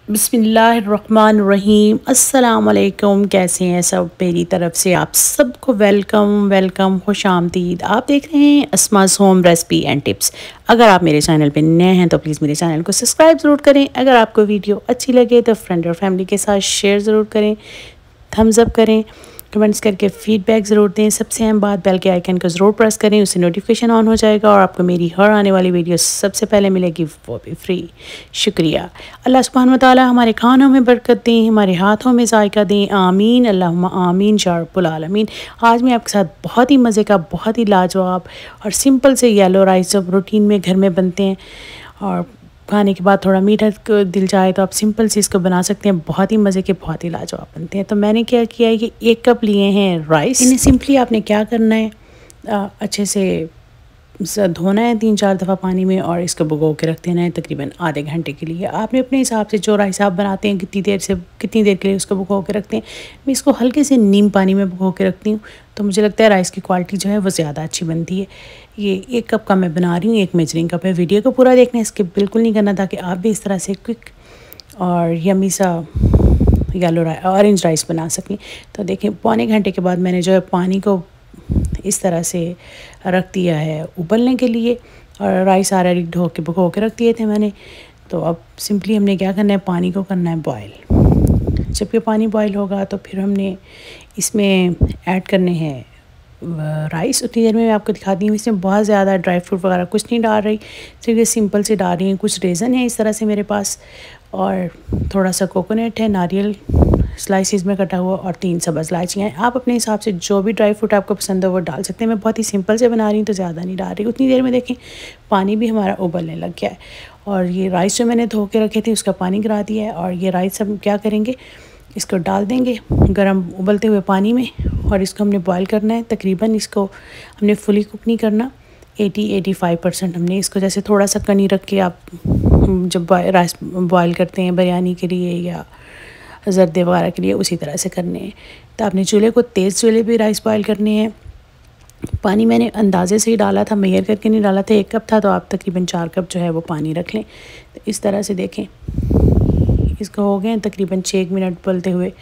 बिस्मिल्लाहिर्रहमानिर्रहीम। अस्सलाम वालेकुम। कैसे हैं सब? मेरी तरफ से आप सबको वेलकम खुश आमदीद। आप देख रहे हैं Asma's home recipe and tips. अगर आप मेरे चैनल पे नए हैं तो प्लीज़ मेरे चैनल को सब्सक्राइब ज़रूर करें। अगर आपको वीडियो अच्छी लगे तो फ्रेंड और फैमिली के साथ शेयर ज़रूर करें, थम्स अप करें, कमेंट्स करके फीडबैक ज़रूर दें। सबसे अहम बात, बेल के आइकन को ज़रूर प्रेस करें, उससे नोटिफिकेशन ऑन हो जाएगा और आपको मेरी हर आने वाली वीडियो सबसे पहले मिलेगी, वो भी फ्री। शुक्रिया। अल्लाह सुब्हानहू व तआला हमारे खानों में बरकत दें, हमारे हाथों में जायका दें। आमीन अल्लाहुम्मा आमीन या रब्बुल आलमीन। आज मैं आपके साथ बहुत ही मज़े का, बहुत ही लाजवाब और सिंपल से येलो राइस जो रूटीन में घर में बनते हैं और खाने के बाद थोड़ा मीठा दिल चाहे तो आप सिंपल से इसको बना सकते हैं। बहुत ही मज़े के, बहुत ही लाजवाब बनते हैं। तो मैंने क्या किया है कि 1 कप लिए हैं राइस। इन्हें सिंपली आपने क्या करना है, अच्छे से धोना है 3-4 दफ़ा पानी में और इसको भिगो के रख देना है तकरीबन आधे घंटे के लिए। आपने अपने हिसाब से जो राइस आप बनाते हैं कितनी देर के लिए उसको भिगो के रखते हैं। मैं इसको हल्के से नीम पानी में भिगो के रखती हूँ, तो मुझे लगता है राइस की क्वालिटी जो है वो ज़्यादा अच्छी बनती है। ये 1 कप का मैं बना रही हूँ, 1 मेजरिंग कप है। वीडियो को पूरा देखना है, स्किप बिल्कुल नहीं करना, ताकि आप भी इस तरह से क्विक और यमी सा येलो ऑरेंज राइस बना सकें। तो देखें, पौने घंटे के बाद मैंने जो है पानी को इस तरह से रख दिया है उबलने के लिए, और राइस ऑलरेडी भिगो के रख दिए थे मैंने। तो अब सिंपली हमने क्या करना है, पानी को करना है बॉयल। जब ये पानी बॉयल होगा तो फिर हमने इसमें ऐड करने हैं राइस। उतनी देर में मैं आपको दिखाती हूँ। इसमें बहुत ज़्यादा ड्राई फ्रूट वगैरह कुछ नहीं डाल रही, सिर्फ ये सिंपल से डाल रही हूँ। कुछ रेज़न है इस तरह से मेरे पास, और थोड़ा सा कोकोनट है, नारियल स्लाइसिस में कटा हुआ, और 3 सब्ज़ इलायचियाँ हैं। आप अपने हिसाब से जो भी ड्राई फ्रूट आपको पसंद हो वो डाल सकते हैं। मैं बहुत ही सिंपल से बना रही हूँ तो ज़्यादा नहीं डाल रही। उतनी देर में देखें पानी भी हमारा उबलने लग गया है, और ये राइस जो मैंने धो के रखे थे उसका पानी गिरा दिया है। और ये राइस हम क्या करेंगे, इसको डाल देंगे गरम उबलते हुए पानी में, और इसको हमने बॉयल करना है। तकरीबन इसको हमने फुली कुक नहीं करना, 80-85% हमने इसको, जैसे थोड़ा सा कनी रख के आप जब राइस बॉयल करते हैं बिरयानी के लिए या ज़र्दे वगैरह के लिए, उसी तरह से करने हैं। तो आपने चूल्हे को तेज़ चूल्हे पे राइस बॉयल करने हैं। पानी मैंने अंदाजे से ही डाला था, मेजर करके नहीं डाला था। 1 कप था तो आप तकरीबन 4 कप जो है वो पानी रख लें। तो इस तरह से देखें, इसको हो गए तकरीबन 6 मिनट उबलते हुए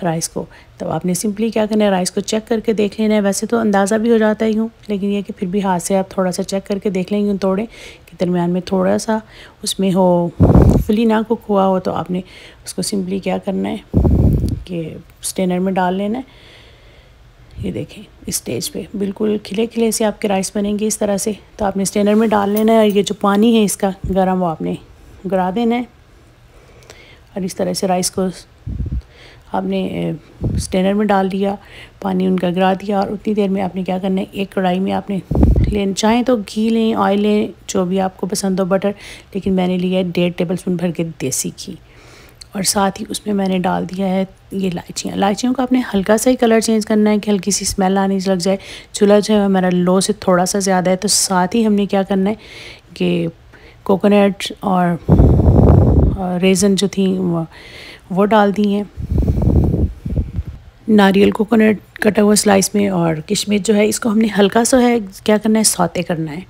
राइस को। तो आपने सिंपली क्या करना है, राइस को चेक करके देख लेना है। वैसे तो अंदाज़ा भी हो जाता ही हूँ, लेकिन ये कि फिर भी हाथ से आप थोड़ा सा चेक करके देख लेंगे, तोड़ें कि दरमियान में थोड़ा सा उसमें हो, फुली ना कुक हुआ हो, तो आपने उसको सिंपली क्या करना है कि स्टेनर में डाल लेना है। ये देखें, इस स्टेज पे बिल्कुल खिले खिले से आपके राइस बनेंगे इस तरह से। तो आपने स्टेनर में डाल लेना है, और ये जो पानी है इसका गर्म, वो आपने गिरा देना है। और इस तरह से राइस को आपने स्टेनर में डाल दिया, पानी उनका गिरा दिया। और उतनी देर में आपने क्या करना है, एक कढ़ाई में आपने चाहें तो घी लें, ऑयल लें, जो भी आपको पसंद हो, बटर, लेकिन मैंने लिया है 1.5 टेबलस्पून भर के देसी घी। और साथ ही उसमें मैंने डाल दिया है ये इलायचियों का आपने हल्का सा ही कलर चेंज करना है कि हल्की सी स्मेल आने लग जाए। चूल्हा जो है हमारा लो से थोड़ा सा ज़्यादा है। तो साथ ही हमने क्या करना है कि कोकोनट और रेज़न जो थी वो डाल दी हैं, नारियल कोकोनट कटा हुआ स्लाइस में, और किशमिश जो है इसको हमने हल्का सा है क्या करना है, सौते करना है।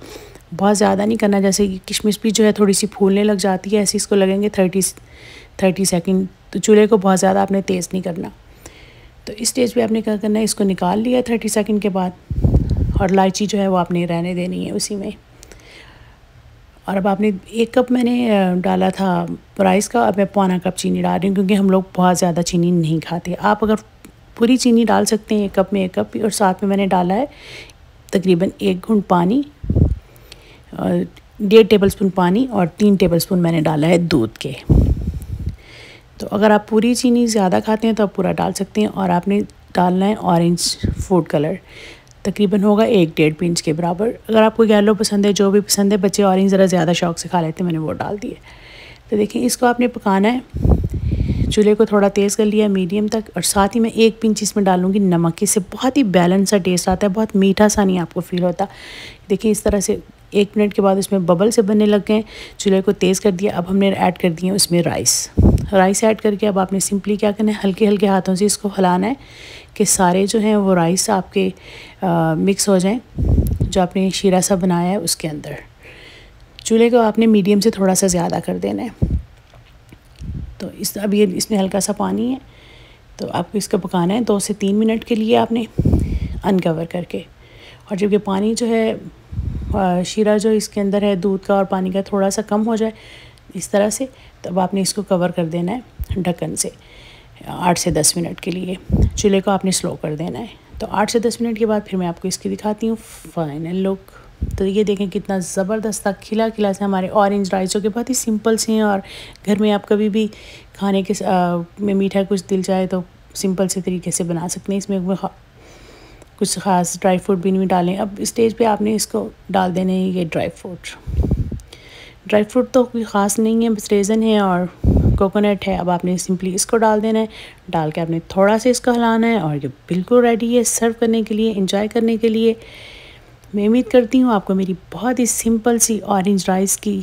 बहुत ज़्यादा नहीं करना, जैसे कि किशमिश भी जो है थोड़ी सी फूलने लग जाती है, ऐसे इसको लगेंगे 30 सेकंड। तो चूल्हे को बहुत ज़्यादा आपने तेज़ नहीं करना। तो इस स्टेज पे आपने क्या करना है, इसको निकाल लिया 30 सेकंड के बाद, और इलायची जो है वो आपने रहने देनी है उसी में। और अब आपने 1 कप मैंने डाला था राइस का, अब मैं 1/4 कप चीनी डाल रही हूँ, क्योंकि हम लोग बहुत ज़्यादा चीनी नहीं खाते। आप अगर पूरी चीनी डाल सकते हैं 1 कप में 1 कप भी। और साथ में मैंने डाला है तकरीबन 1 घूंट पानी, और 1.5 टेबलस्पून पानी, और 3 टेबलस्पून मैंने डाला है दूध के। तो अगर आप पूरी चीनी ज़्यादा खाते हैं तो आप पूरा डाल सकते हैं। और आपने डालना है ऑरेंज फूड कलर, तकरीबन होगा 1-1.5 पिंच के बराबर। अगर आपको येलो पसंद है, जो भी पसंद है, बच्चे ऑरेंज ज़रा ज़्यादा शौक से खा लेते हैं, मैंने वो डाल दिए। तो देखिए, इसको आपने पकाना है, चूल्हे को थोड़ा तेज़ कर लिया मीडियम तक। और साथ ही मैं 1 पिंच इसमें डालूँगी नमक, इससे बहुत ही बैलेंस सा टेस्ट आता है, बहुत मीठा सा नहीं आपको फील होता। देखिए इस तरह से 1 मिनट के बाद इसमें बबल से बनने लग गए, चूल्हे को तेज़ कर दिया। अब हमने ऐड कर दिए उसमें राइस ऐड करके अब आपने सिंपली क्या करना है, हल्के हल्के हाथों से इसको हिलाना है कि सारे जो हैं वो राइस आपके मिक्स हो जाएं, जो आपने शीरा सा बनाया है उसके अंदर। चूल्हे को आपने मीडियम से थोड़ा सा ज़्यादा कर देना है। तो अब ये इसमें हल्का सा पानी है, तो आपको इसको पकाना है 2 से 3 मिनट के लिए आपने अनकवर करके। और जब ये पानी जो है शीरा जो इसके अंदर है दूध का और पानी का थोड़ा सा कम हो जाए इस तरह से, तब आपने इसको कवर कर देना है ढक्कन से 8 से 10 मिनट के लिए। चूल्हे को आपने स्लो कर देना है। तो 8 से 10 मिनट के बाद फिर मैं आपको इसकी दिखाती हूँ फाइनल लुक। तो ये देखें कितना ज़बरदस्त था, खिला खिला से हमारे ऑरेंज राइस जो कि बहुत ही सिंपल से हैं और घर में आप कभी भी खाने के में मीठा कुछ दिल चाहे तो सिंपल से तरीके से बना सकते हैं। इसमें कुछ ख़ास ड्राई फ्रूट भी नहीं डालें। अब स्टेज पे आपने इसको डाल देने हैं ये ड्राई फ्रूट तो कोई ख़ास नहीं है, बस रेज़न है और कोकोनट है। अब आपने सिंपली इसको डाल देना है, डाल के आपने थोड़ा सा इसको हिलाना है और ये बिल्कुल रेडी है सर्व करने के लिए, एंजॉय करने के लिए। मैं उम्मीद करती हूँ आपको मेरी बहुत ही सिंपल सी ऑरेंज राइस की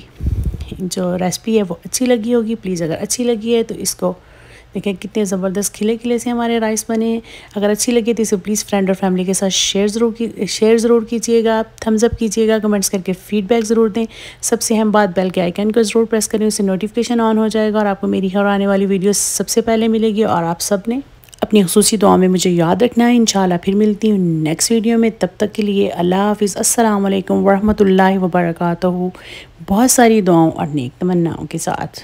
जो रेसिपी है वो अच्छी लगी होगी। प्लीज़ अगर अच्छी लगी है तो इसको देखें कितने ज़बरदस्त खिले खिले से हमारे राइस बने हैं। अगर अच्छी लगी तो इसे प्लीज़ फ्रेंड और फैमिली के साथ शेयर ज़रूर कीजिएगा, थम्स अप कीजिएगा, कमेंट्स करके फ़ीडबैक ज़रूर दें। सबसे अहम बात, बेल के आइकन को ज़रूर प्रेस करें, उससे नोटिफिकेशन ऑन हो जाएगा और आपको मेरी हर आने वाली वीडियो सबसे पहले मिलेगी। और आप सब ने अपनी ख़ुसूसी दुआ में मुझे याद रखना है। इंशाल्लाह फिर मिलती हूँ नेक्स्ट वीडियो में। तब तक के लिए अल्लाह हाफ़िज़, अस्सलाम वालेकुम वरहमतुल्लाहि वबरकातुहू। बहुत सारी दुआओं और नेक तमन्नाओं के साथ।